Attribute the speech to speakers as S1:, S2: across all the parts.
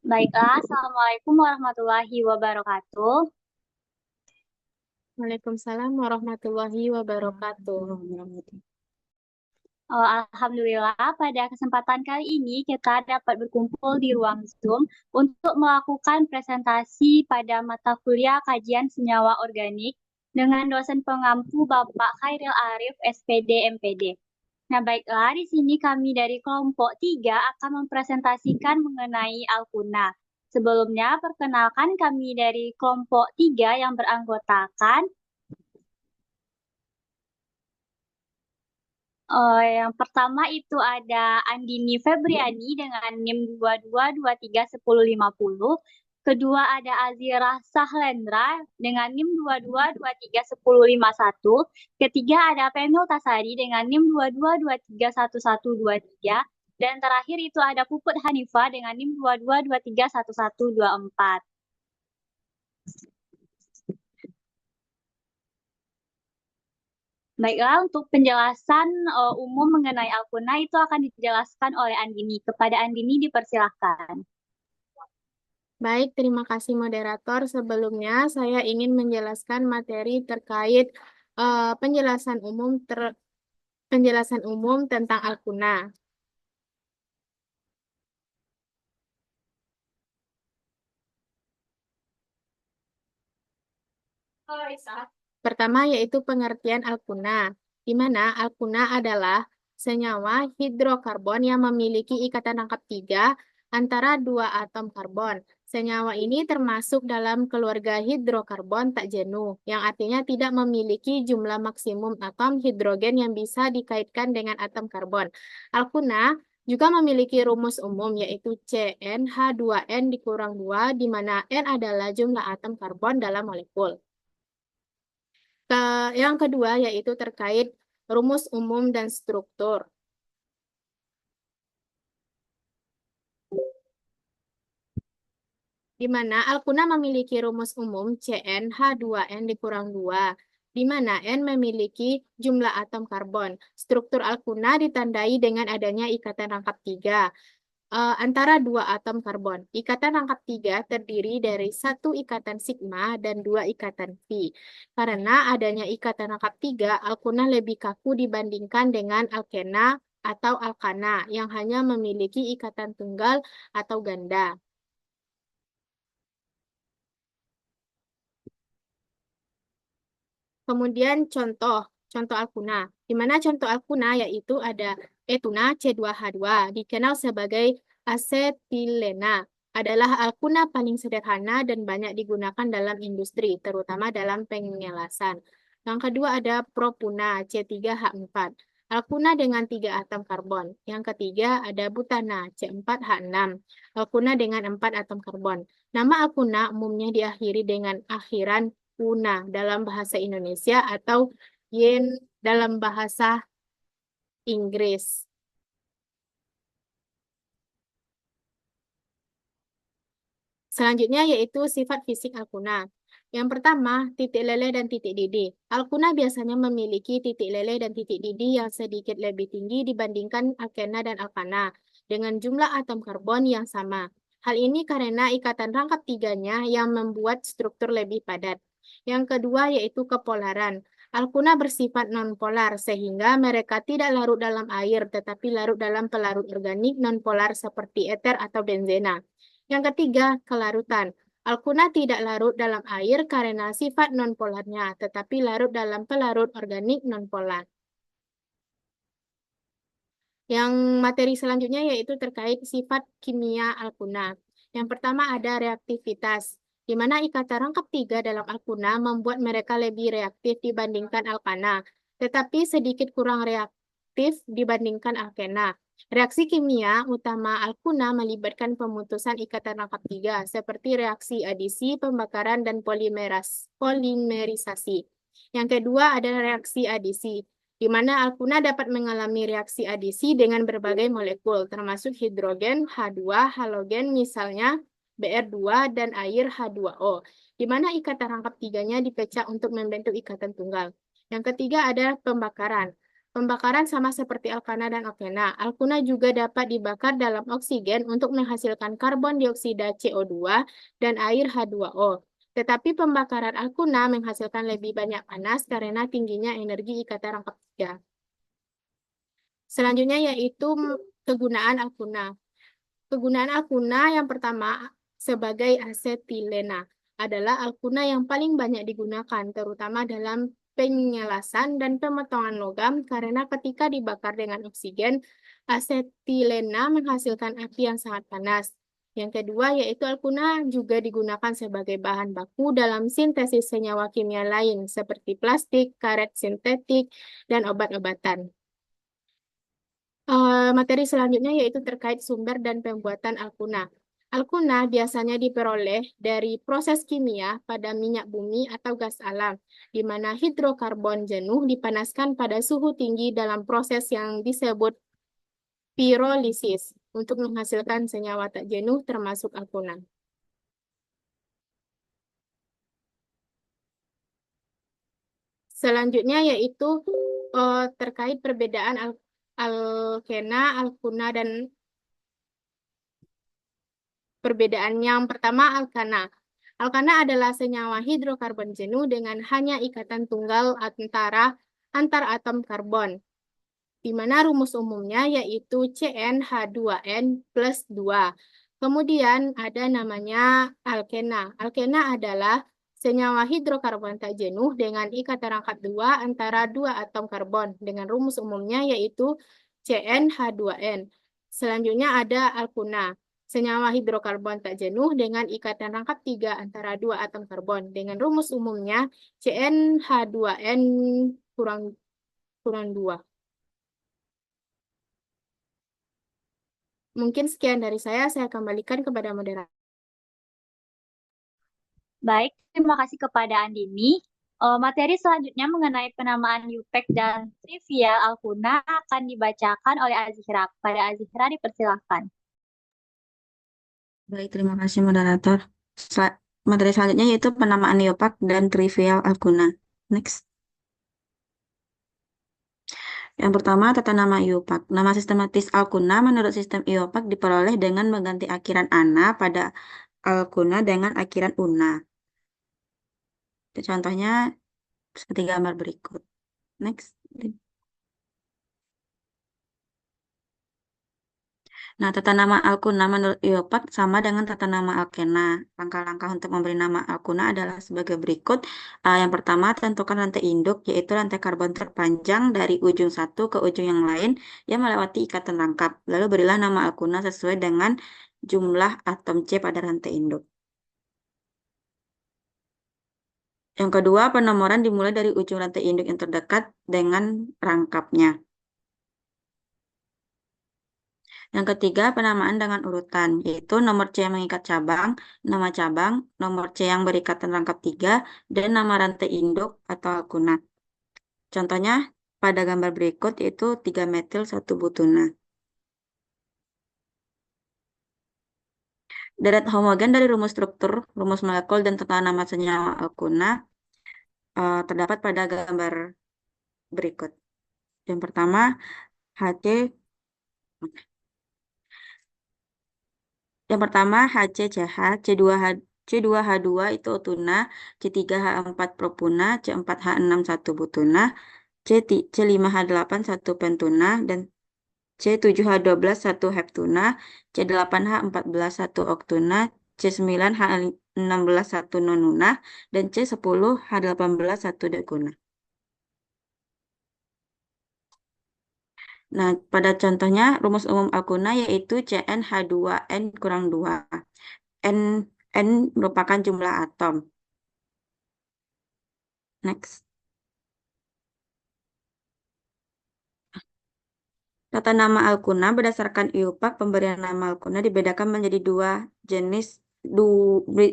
S1: Baiklah, Assalamualaikum warahmatullahi wabarakatuh.
S2: Waalaikumsalam warahmatullahi wabarakatuh.
S1: Alhamdulillah, pada kesempatan kali ini kita dapat berkumpul di ruang Zoom untuk melakukan presentasi pada mata kuliah kajian senyawa organik dengan dosen pengampu Bapak Khairil Arif, SPD, MPD. Nah, baiklah, di sini kami dari kelompok 3 akan mempresentasikan mengenai Alkuna. Sebelumnya, perkenalkan kami dari kelompok 3 yang beranggotakan yang pertama itu ada Andini Febriani dengan NIM 22231050. Kedua ada Azira Sahlendra dengan NIM 22231051. Ketiga ada Penil Tasari dengan NIM 22231123. Dan terakhir itu ada Puput Hanifah dengan NIM 22231124. Baiklah, untuk penjelasan umum mengenai Alkuna itu akan dijelaskan oleh Andini. Kepada Andini dipersilahkan.
S2: Baik, terima kasih moderator. Sebelumnya saya ingin menjelaskan materi terkait penjelasan umum tentang Alkuna. Pertama yaitu pengertian alkuna, di mana alkuna adalah senyawa hidrokarbon yang memiliki ikatan rangkap 3 antara dua atom karbon. Senyawa ini termasuk dalam keluarga hidrokarbon tak jenuh, yang artinya tidak memiliki jumlah maksimum atom hidrogen yang bisa dikaitkan dengan atom karbon. Alkuna juga memiliki rumus umum yaitu CnH2n dikurang 2, di mana N adalah jumlah atom karbon dalam molekul. Yang kedua yaitu terkait rumus umum dan struktur. Di mana alkuna memiliki rumus umum CnH2n dikurang 2, di mana N memiliki jumlah atom karbon. Struktur alkuna ditandai dengan adanya ikatan rangkap 3 antara dua atom karbon. Ikatan rangkap 3 terdiri dari satu ikatan sigma dan dua ikatan fi. Karena adanya ikatan rangkap 3, alkuna lebih kaku dibandingkan dengan alkena atau alkana yang hanya memiliki ikatan tunggal atau ganda. Kemudian contoh alkuna. Di mana contoh alkuna yaitu ada etuna C2H2 dikenal sebagai asetilena, adalah alkuna paling sederhana dan banyak digunakan dalam industri, terutama dalam pengelasan. Yang kedua ada propuna C3H4, alkuna dengan 3 atom karbon. Yang ketiga ada butana C4H6, alkuna dengan 4 atom karbon. Nama alkuna umumnya diakhiri dengan akhiran una dalam bahasa Indonesia atau yen dalam bahasa Inggris. Selanjutnya yaitu sifat fisik alkuna. Yang pertama, titik leleh dan titik didih. Alkuna biasanya memiliki titik leleh dan titik didih yang sedikit lebih tinggi dibandingkan alkena dan alkana dengan jumlah atom karbon yang sama. Hal ini karena ikatan rangkap tiganya yang membuat struktur lebih padat. Yang kedua yaitu kepolaran. Alkuna bersifat nonpolar sehingga mereka tidak larut dalam air tetapi larut dalam pelarut organik nonpolar seperti eter atau benzena. Yang ketiga, kelarutan. Alkuna tidak larut dalam air karena sifat nonpolarnya, tetapi larut dalam pelarut organik nonpolar. Yang materi selanjutnya yaitu terkait sifat kimia alkuna. Yang pertama ada reaktivitas, di mana ikatan rangkap 3 dalam alkuna membuat mereka lebih reaktif dibandingkan alkana, tetapi sedikit kurang reaktif dibandingkan alkena. Reaksi kimia utama alkuna melibatkan pemutusan ikatan rangkap 3, seperti reaksi adisi, pembakaran, dan polimerisasi. Yang kedua adalah reaksi adisi, di mana alkuna dapat mengalami reaksi adisi dengan berbagai molekul, termasuk hidrogen, H2, halogen, misalnya Br2, dan air H2O, di mana ikatan rangkap tiganya dipecah untuk membentuk ikatan tunggal. Yang ketiga ada pembakaran. Pembakaran sama seperti alkana dan alkena. Alkuna juga dapat dibakar dalam oksigen untuk menghasilkan karbon dioksida CO2 dan air H2O. Tetapi pembakaran alkuna menghasilkan lebih banyak panas karena tingginya energi ikatan rangkap 3. Selanjutnya yaitu kegunaan alkuna. Kegunaan alkuna yang pertama sebagai asetilena adalah alkuna yang paling banyak digunakan, terutama dalam penyelasan dan pemotongan logam, karena ketika dibakar dengan oksigen, asetilena menghasilkan api yang sangat panas. Yang kedua yaitu alkuna juga digunakan sebagai bahan baku dalam sintesis senyawa kimia lain, seperti plastik, karet sintetik, dan obat-obatan. Materi selanjutnya yaitu terkait sumber dan pembuatan alkuna. Alkuna biasanya diperoleh dari proses kimia pada minyak bumi atau gas alam, di mana hidrokarbon jenuh dipanaskan pada suhu tinggi dalam proses yang disebut pirolisis untuk menghasilkan senyawa tak jenuh termasuk alkuna. Selanjutnya yaitu terkait perbedaan alkena, alkuna, dan perbedaan yang pertama alkana. Alkana adalah senyawa hidrokarbon jenuh dengan hanya ikatan tunggal antar atom karbon, di mana rumus umumnya yaitu CnH2n plus 2. Kemudian ada namanya alkena. Alkena adalah senyawa hidrokarbon tak jenuh dengan ikatan rangkap 2 antara dua atom karbon, dengan rumus umumnya yaitu CnH2n. Selanjutnya ada alkuna. Senyawa hidrokarbon tak jenuh dengan ikatan rangkap 3 antara dua atom karbon, dengan rumus umumnya CnH2n kurang 2. Mungkin sekian dari saya kembalikan kepada moderator.
S1: Baik, terima kasih kepada Andini. Materi selanjutnya mengenai penamaan UPEC dan trivial alkuna akan dibacakan oleh Azihra. Pada Azihra dipersilahkan.
S3: Baik, terima kasih moderator. Materi selanjutnya yaitu penamaan iopak dan trivial alkuna. Next. Yang pertama, tata nama iopak. Nama sistematis alkuna menurut sistem iopak diperoleh dengan mengganti akhiran ana pada alkuna dengan akhiran una. Contohnya seperti gambar berikut. Next. Nah, tata nama alkuna menurut iopak sama dengan tata nama alkena. Langkah-langkah untuk memberi nama alkuna adalah sebagai berikut. Yang pertama, tentukan rantai induk, yaitu rantai karbon terpanjang dari ujung satu ke ujung yang lain yang melewati ikatan rangkap. Lalu berilah nama alkuna sesuai dengan jumlah atom C pada rantai induk. Yang kedua, penomoran dimulai dari ujung rantai induk yang terdekat dengan rangkapnya. Yang ketiga, penamaan dengan urutan, yaitu nomor C yang mengikat cabang, nama cabang, nomor C yang berikatan rangkap 3, dan nama rantai induk atau alkuna. Contohnya pada gambar berikut yaitu 3 metil 1 butuna. Deret homogen dari rumus struktur, rumus molekul, dan tata nama senyawa alkuna terdapat pada gambar berikut. Yang pertama, HC. Yang pertama HCCH, C2H2 itu otuna, C3H4 propuna, C4H6 1 butuna, C5H8 1 pentuna, dan C7H12 1 heptuna, C8H14 1 oktuna, C9H16 1 nonuna, dan C10H18 1 dekuna. Nah, pada contohnya rumus umum alkuna yaitu CnH2n kurang 2. N merupakan jumlah atom. Next. Tata nama alkuna berdasarkan IUPAC, pemberian nama alkuna dibedakan menjadi dua jenis,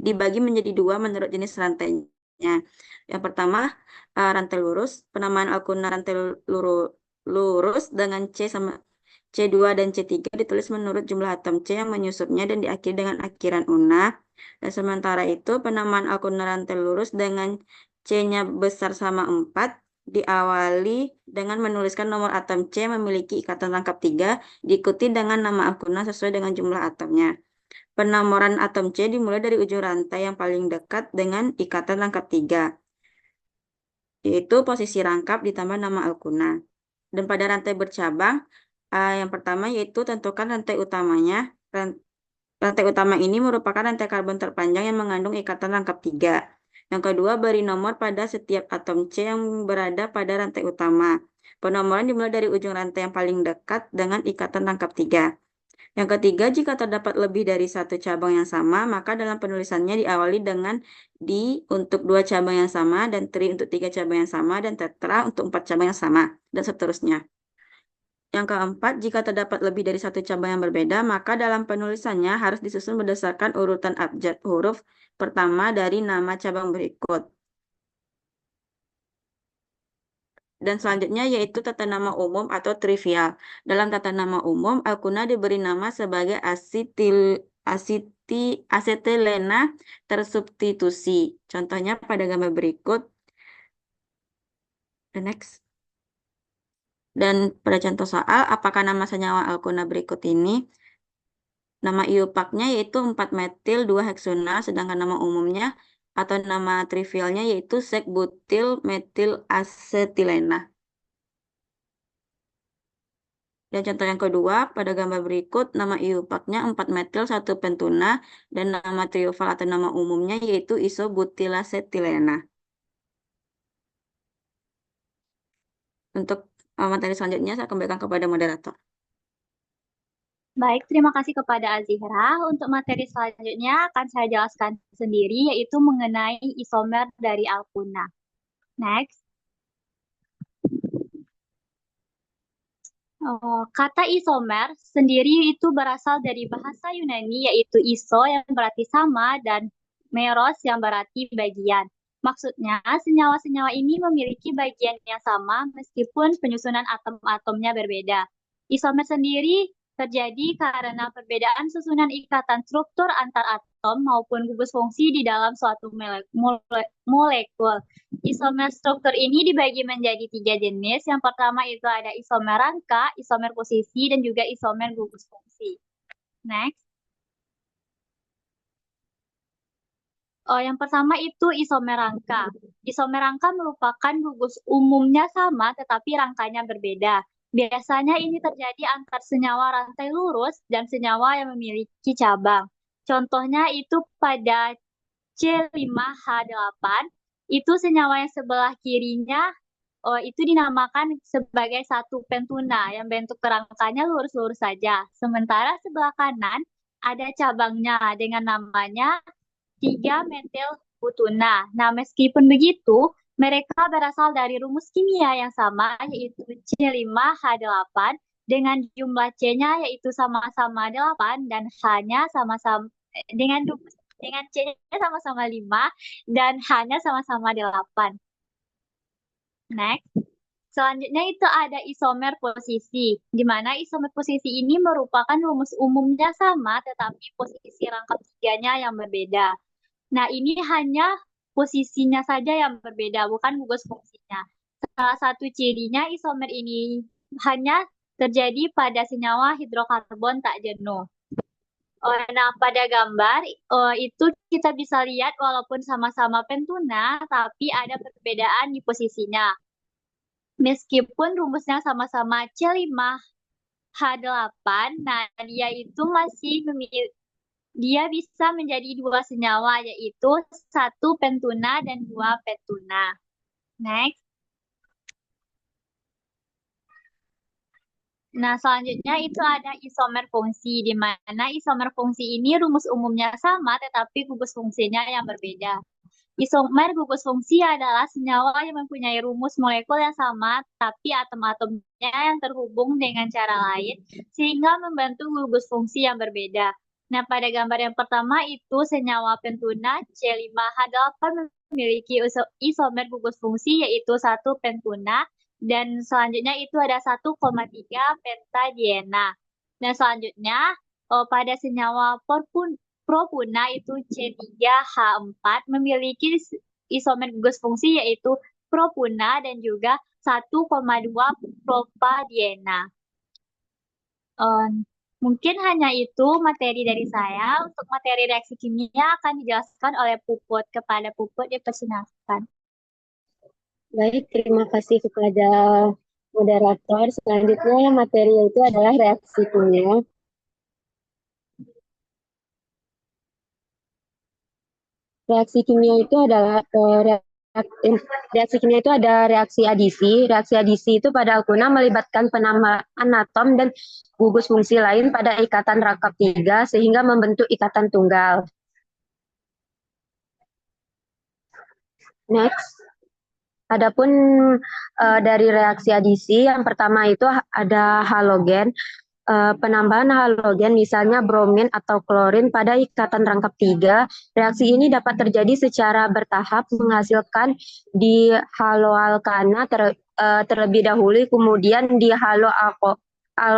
S3: dibagi menjadi dua menurut jenis rantainya. Yang pertama, rantai lurus. Penamaan alkuna rantai lurus dengan C2 dan C3 ditulis menurut jumlah atom C yang menyusupnya dan diakhiri dengan akhiran una. Dan sementara itu, penamaan alkuna rantai lurus dengan C-nya besar sama 4 diawali dengan menuliskan nomor atom C memiliki ikatan rangkap 3, diikuti dengan nama alkuna sesuai dengan jumlah atomnya. Penomoran atom C dimulai dari ujung rantai yang paling dekat dengan ikatan rangkap 3, yaitu posisi rangkap ditambah nama alkuna. Dan pada rantai bercabang, yang pertama yaitu tentukan rantai utamanya. Rantai utama ini merupakan rantai karbon terpanjang yang mengandung ikatan rangkap 3. Yang kedua, beri nomor pada setiap atom C yang berada pada rantai utama. Penomoran dimulai dari ujung rantai yang paling dekat dengan ikatan rangkap 3. Yang ketiga, jika terdapat lebih dari satu cabang yang sama, maka dalam penulisannya diawali dengan di untuk 2 cabang yang sama, dan tri untuk 3 cabang yang sama, dan tetra untuk 4 cabang yang sama, dan seterusnya. Yang keempat, jika terdapat lebih dari satu cabang yang berbeda, maka dalam penulisannya harus disusun berdasarkan urutan abjad huruf pertama dari nama cabang berikut. Dan selanjutnya yaitu tata nama umum atau trivial. Dalam tata nama umum, alkuna diberi nama sebagai asetilena tersubstitusi. Contohnya pada gambar berikut. The next. Dan pada contoh soal, apakah nama senyawa alkuna berikut ini? Nama IUPAC-nya yaitu 4-metil 2-heksunal, sedangkan nama umumnya atau nama trivialnya yaitu sek-butil metil asetilena. Dan contoh yang kedua, pada gambar berikut, nama IUPAC-nya 4-metil 1-pentuna, dan nama trivial atau nama umumnya yaitu isobutilasetilena. Untuk materi selanjutnya, saya kembalikan kepada moderator.
S1: Baik, terima kasih kepada Azihra. Untuk materi selanjutnya akan saya jelaskan sendiri, yaitu mengenai isomer dari alkuna. Next. Kata isomer sendiri itu berasal dari bahasa Yunani, yaitu iso yang berarti sama dan meros yang berarti bagian. Maksudnya, senyawa-senyawa ini memiliki bagian yang sama meskipun penyusunan atom-atomnya berbeda. Isomer sendiri terjadi karena perbedaan susunan ikatan struktur antar atom maupun gugus fungsi di dalam suatu molekul. Isomer struktur ini dibagi menjadi 3 jenis. Yang pertama itu ada isomer rangka, isomer posisi, dan juga isomer gugus fungsi. Next. Yang pertama itu isomer rangka. Isomer rangka merupakan gugus umumnya sama tetapi rangkanya berbeda. Biasanya ini terjadi antar senyawa rantai lurus dan senyawa yang memiliki cabang. Contohnya itu pada C5H8, itu senyawa yang sebelah kirinya itu dinamakan sebagai satu pentuna yang bentuk rangkanya lurus-lurus saja. Sementara sebelah kanan ada cabangnya dengan namanya 3-metil butuna. Nah, meskipun begitu, mereka berasal dari rumus kimia yang sama, yaitu C5H8, dengan jumlah C-nya yaitu sama-sama 8 dan H-nya sama-sama dengan C-nya sama-sama 5 dan H-nya sama-sama 8. Next. Selanjutnya itu ada isomer posisi, di mana isomer posisi ini merupakan rumus umumnya sama, tetapi posisi rangkap tiganya yang berbeda. Nah, ini hanya posisinya saja yang berbeda, bukan gugus fungsinya. Salah satu cirinya isomer ini hanya terjadi pada senyawa hidrokarbon tak jenuh. Nah, pada gambar itu kita bisa lihat walaupun sama-sama pentuna, tapi ada perbedaan di posisinya. Meskipun rumusnya sama-sama C5H8, nah dia itu masih dia bisa menjadi 2 senyawa, yaitu 1 pentuna dan 2 pentuna. Next. Nah, selanjutnya itu ada isomer fungsi, di mana isomer fungsi ini rumus umumnya sama, tetapi gugus fungsinya yang berbeda. Isomer gugus fungsi adalah senyawa yang mempunyai rumus molekul yang sama, tapi atom-atomnya yang terhubung dengan cara lain, sehingga membentuk gugus fungsi yang berbeda. Nah, pada gambar yang pertama itu senyawa pentuna C5H8 memiliki isomer gugus fungsi, yaitu 1 pentuna, dan selanjutnya itu ada 1,3 pentadiena. Nah, selanjutnya pada senyawa propuna itu C3H4 memiliki isomer gugus fungsi yaitu propuna dan juga 1,2 propadiena. Mungkin hanya itu materi dari saya. Untuk materi reaksi kimia akan dijelaskan oleh Puput. Kepada Puput dipersilakan.
S4: Baik, terima kasih kepada moderator. Selanjutnya materi itu adalah reaksi kimia. Reaksi kimia itu adalah reaksi kimia itu ada reaksi adisi. Reaksi adisi itu pada alkuna melibatkan penambahan atom dan gugus fungsi lain pada ikatan rangkap 3 sehingga membentuk ikatan tunggal. Next. Adapun dari reaksi adisi, yang pertama itu ada halogen. Penambahan halogen misalnya bromin atau klorin pada ikatan rangkap 3. Reaksi ini dapat terjadi secara bertahap menghasilkan di haloalkana terlebih dahulu, kemudian di haloalkana.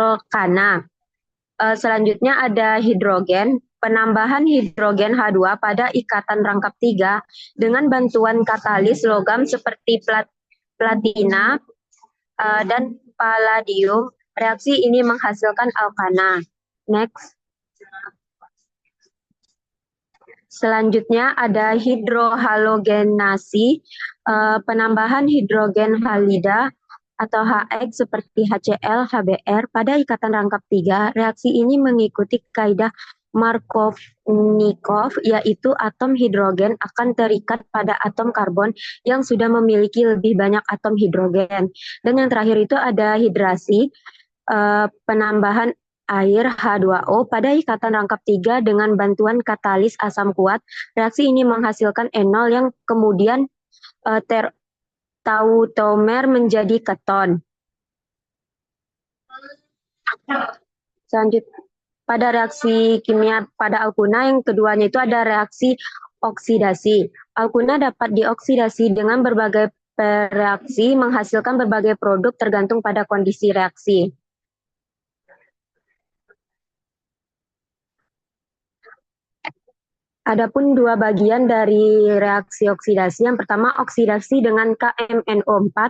S4: Selanjutnya ada hidrogen. Penambahan hidrogen H2 pada ikatan rangkap 3 dengan bantuan katalis logam seperti platina dan palladium. Reaksi ini menghasilkan alkana. Next. Selanjutnya ada hidrohalogenasi. Penambahan hidrogen halida atau HX seperti HCl, HBr pada ikatan rangkap 3. Reaksi ini mengikuti kaidah Markovnikov, yaitu atom hidrogen akan terikat pada atom karbon yang sudah memiliki lebih banyak atom hidrogen. Dan yang terakhir itu ada hidrasi, penambahan air H2O pada ikatan rangkap 3 dengan bantuan katalis asam kuat. Reaksi ini menghasilkan enol yang kemudian tautomer menjadi keton. Selanjutnya, pada reaksi kimia pada alkuna yang keduanya itu ada reaksi oksidasi. Alkuna dapat dioksidasi dengan berbagai reaksi menghasilkan berbagai produk tergantung pada kondisi reaksi. Adapun dua bagian dari reaksi oksidasi. Yang pertama oksidasi dengan KMNO4.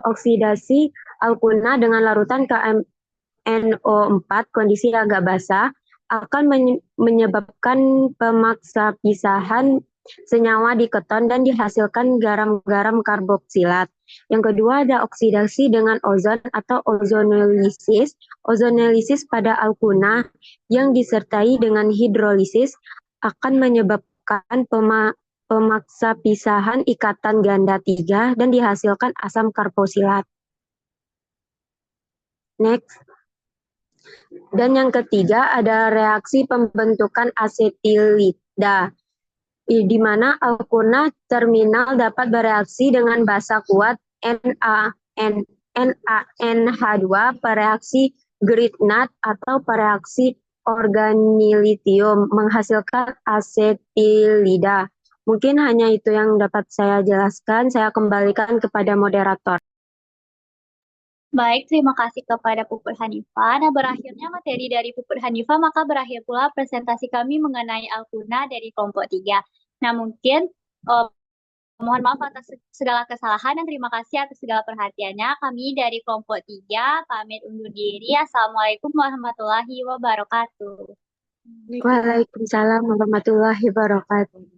S4: Oksidasi alkuna dengan larutan KMNO4 kondisi agak basah akan menyebabkan pemaksa pisahan senyawa di keton dan dihasilkan garam-garam karboksilat. Yang kedua ada oksidasi dengan ozon atau ozonolisis. Ozonolisis pada alkuna yang disertai dengan hidrolisis akan menyebabkan pemaksa pisahan ikatan ganda 3 dan dihasilkan asam karboksilat. Next. Dan yang ketiga ada reaksi pembentukan asetilida, di mana alkuna terminal dapat bereaksi dengan basa kuat NaNH2 pereaksi Grignard atau pereaksi organilitium menghasilkan asetilida. Mungkin hanya itu yang dapat saya jelaskan. Saya kembalikan kepada moderator.
S1: Baik, terima kasih kepada Puput Hanifah. Nah, berakhirnya materi dari Puput Hanifah, maka berakhir pula presentasi kami mengenai alkuna dari kelompok 3. Nah, mungkin mohon maaf atas segala kesalahan dan terima kasih atas segala perhatiannya. Kami dari kelompok 3 pamit undur diri. Assalamualaikum warahmatullahi wabarakatuh.
S4: Waalaikumsalam warahmatullahi wabarakatuh.